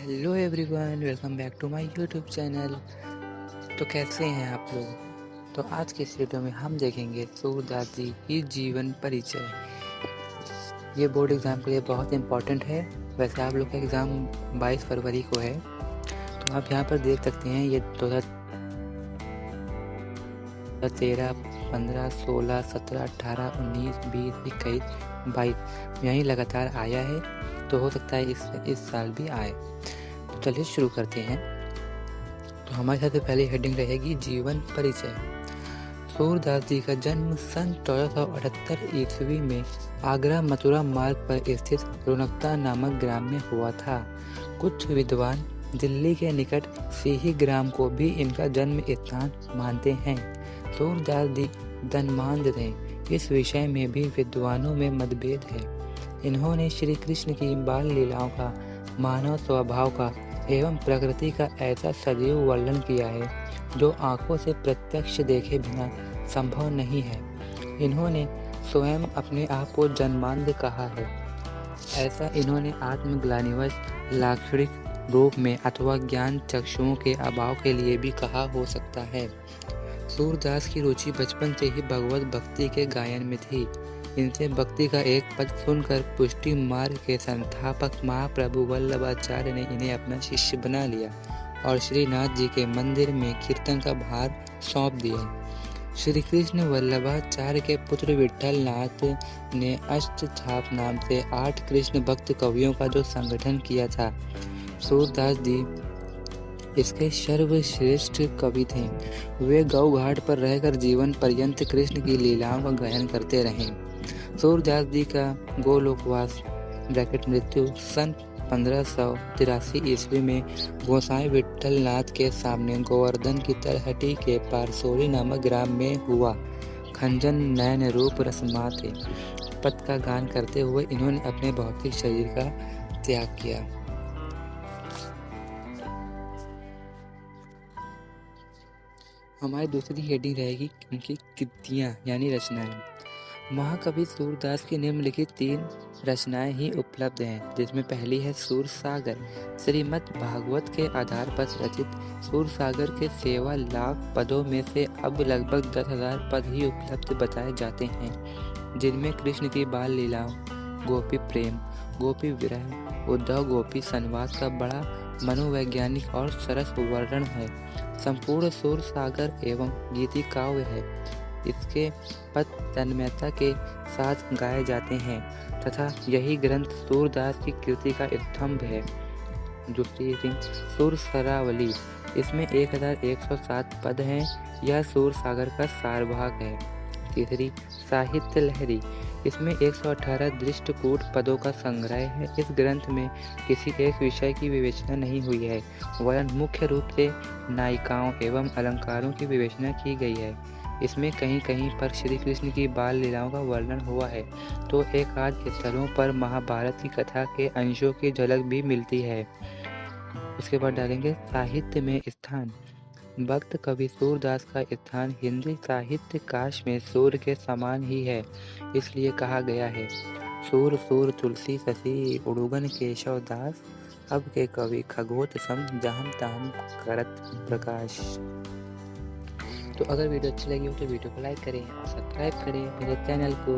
Hello everyone, welcome back to my YouTube channel. तो कैसे हैं आप लोग? तो आज के इस वीडियो में हम देखेंगे सूरदास जी की जीवन परिचय। ये बोर्ड एग्ज़ाम के लिए बहुत इम्पोर्टेंट है। वैसे आप लोग का एग्ज़ाम 22 फरवरी को है। तो आप यहाँ पर देख सकते हैं ये 2013, 15, 16, 17, 18, 19, 20, 21, 22 यहीं लगातार आया है। तो हो सकता है इस साल भी आए। तो चलिए शुरू करते हैं। तो हमारे सबसे पहली हेडिंग रहेगी जीवन परिचय। सूरदास जी का जन्म सन 1478 ईस्वी में आगरा मथुरा मार्ग पर स्थित रौनकता नामक ग्राम में हुआ था। कुछ विद्वान दिल्ली के निकट सिही ग्राम को भी इनका जन्म स्थान मानते हैं। सूरदास जी धनवान थे, इस विषय में भी विद्वानों में मतभेद है। इन्होंने श्री कृष्ण की बाल लीलाओं का, मानव स्वभाव का एवं प्रकृति का ऐसा सजीव वर्णन किया है जो आंखों से प्रत्यक्ष देखे बिना संभव नहीं है। इन्होंने स्वयं अपने आप को जन्मांध कहा है। ऐसा इन्होंने आत्मग्लानिवश लाक्षणिक रूप में अथवा ज्ञान चक्षुओं के अभाव के लिए भी कहा हो सकता है। सूरदास की रुचि बचपन से ही भगवत भक्ति के गायन में थी। इनसे भक्ति का एक पद सुनकर पुष्टि मार्ग के संस्थापक महाप्रभु वल्लभाचार्य ने इन्हें अपना शिष्य बना लिया और श्रीनाथ जी के मंदिर में कीर्तन का भार सौंप दिया। श्री कृष्ण वल्लभाचार्य के पुत्र विठल नाथ ने अष्टछाप नाम से 8 कृष्ण भक्त कवियों का जो संगठन किया था, सूरदास जी इसके सर्वश्रेष्ठ कवि थे। वे गौ घाट पर रहकर जीवन पर्यंत कृष्ण की लीलाओं का गायन करते रहे। सूरदास जी का गोलोकवास ब्रैकेट मृत्यु सन 1583 ईस्वी में गोसाई विठल नाथ के सामने गोवर्धन की तलहटी के पारसोरी नामक ग्राम में हुआ। खंजन नयन रूप रसमा थे। पद का गान करते हुए इन्होंने अपने भौतिक शरीर का त्याग किया। हमारी दूसरी हेडिंग रहेगी उनकी कृतियाँ यानी रचनाएं। महाकवि सूरदास की निम्नलिखित 3 रचनाएं ही उपलब्ध हैं, जिसमें पहली है सूरसागर। श्रीमद् भागवत के आधार पर रचित सूरसागर के 7 लाख पदों में से अब लगभग 10,000 पद ही उपलब्ध बताए जाते हैं, जिनमें कृष्ण की बाल लीलाओं, गोपी प्रेम, गोपी विरह, उद्धव गोपी संवाद का बड़ा मनोवैज्ञानिक और सरस वर्णन है। संपूर्ण सूरसागर एवं गीति काव्य है। इसके पद तन्मयता के साथ गाए जाते हैं तथा यही ग्रंथ सूरदास की कृति का स्तंभ है। दूसरी सूरसरावली, इसमें 1107 पद हैं। यह सूरसागर का सारभाग है। तीसरी साहित्य लहरी, इसमें 118 दृष्टकूट पदों का संग्रह है। इस ग्रंथ में किसी एक विषय की विवेचना नहीं हुई है, वरन मुख्य रूप से नायिकाओं एवं अलंकारों की विवेचना की गई है। इसमें कहीं कहीं पर श्री कृष्ण की बाल लीलाओं का वर्णन हुआ है, तो एक आध स्थलों पर महाभारत की कथा के अंशों की झलक भी मिलती है। उसके बाद डालेंगे साहित्य में स्थान। भक्त कवि सूरदास का स्थान हिंदी साहित्य काश में सूर्य के समान ही है। इसलिए कहा गया है, सूर सूर तुलसी शशि उड़ुगन केशव दास, अब के कवि खगोत सम जहम तहम करत प्रकाश। तो अगर वीडियो अच्छी लगी हो तो वीडियो को लाइक करें और सब्सक्राइब करें मेरे चैनल को।